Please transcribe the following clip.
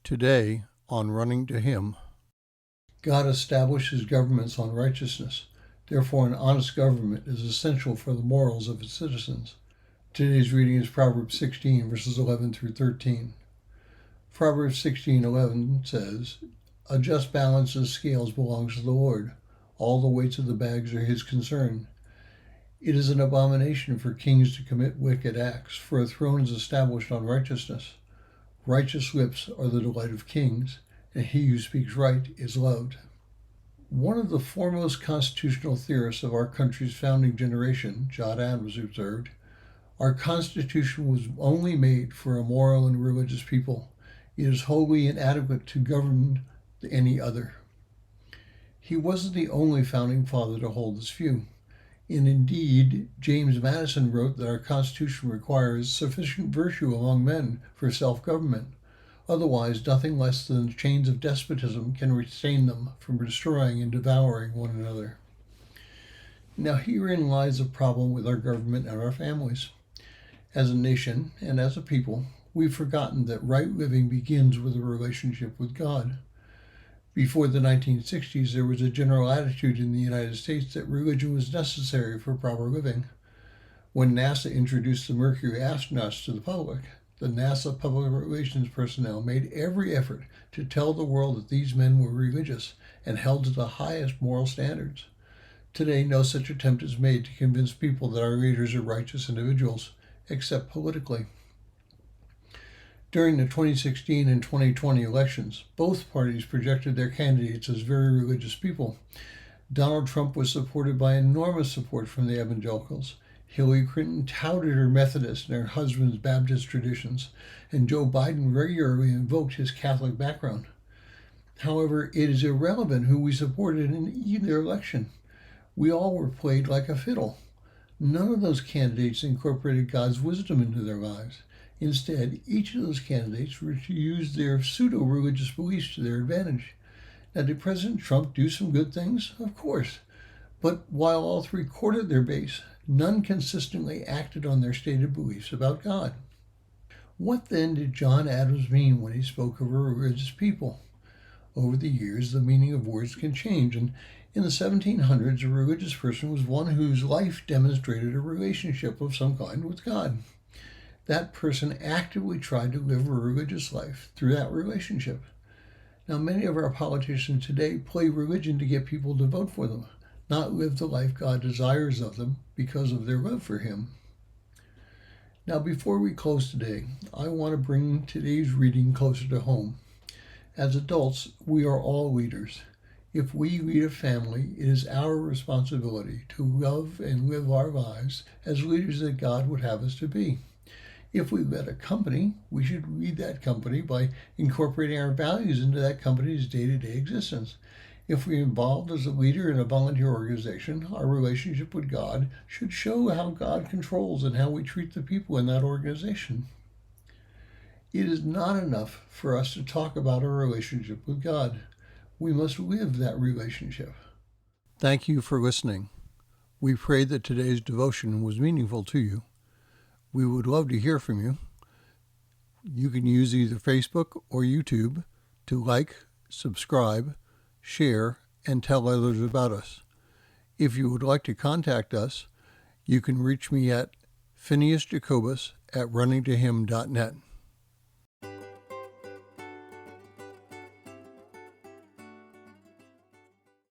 Today on Running to Him. God establishes governments on righteousness. Therefore, an honest government is essential for the morals of its citizens. Today's reading is Proverbs 16, verses 11 through 13. Proverbs 16:11 says, "A just balance of scales belongs to the Lord. All the weights of the bags are his concern. It is an abomination for kings to commit wicked acts, for a throne is established on righteousness. Righteous lips are the delight of kings, and he who speaks right is loved." One of the foremost constitutional theorists of our country's founding generation, John Adams, observed, "Our Constitution was only made for a moral and religious people. It is wholly inadequate to govern any other." He wasn't the only founding father to hold this view. And indeed, James Madison wrote that our Constitution requires sufficient virtue among men for self-government. Otherwise, nothing less than the chains of despotism can restrain them from destroying and devouring one another. Now, herein lies the problem with our government and our families. As a nation and as a people, we've forgotten that right living begins with a relationship with God. Before the 1960s, there was a general attitude in the United States that religion was necessary for proper living. When NASA introduced the Mercury astronauts to the public, the NASA public relations personnel made every effort to tell the world that these men were religious and held to the highest moral standards. Today, no such attempt is made to convince people that our leaders are righteous individuals, except politically. During the 2016 and 2020 elections, both parties projected their candidates as very religious people. Donald Trump was supported by enormous support from the evangelicals. Hillary Clinton touted her Methodist and her husband's Baptist traditions, and Joe Biden regularly invoked his Catholic background. However, it is irrelevant who we supported in either election. We all were played like a fiddle. None of those candidates incorporated God's wisdom into their lives. Instead, each of those candidates used their pseudo-religious beliefs to their advantage. Now, did President Trump do some good things? Of course. But while all three courted their base, none consistently acted on their stated beliefs about God. What then did John Adams mean when he spoke of a religious people? Over the years, the meaning of words can change, and in the 1700s, a religious person was one whose life demonstrated a relationship of some kind with God. That person actively tried to live a religious life through that relationship. Now, many of our politicians today play religion to get people to vote for them, not live the life God desires of them because of their love for Him. Now, before we close today, I want to bring today's reading closer to home. As adults, we are all leaders. If we lead a family, it is our responsibility to love and live our lives as leaders that God would have us to be. If we lead a company, we should lead that company by incorporating our values into that company's day-to-day existence. If we're involved as a leader in a volunteer organization, our relationship with God should show how God controls and how we treat the people in that organization. It is not enough for us to talk about our relationship with God. We must live that relationship. Thank you for listening. We pray that today's devotion was meaningful to you. We would love to hear from you. You can use either Facebook or YouTube to like, subscribe, share, and tell others about us. If you would like to contact us, you can reach me at phineasjacobus@runningtohim.net.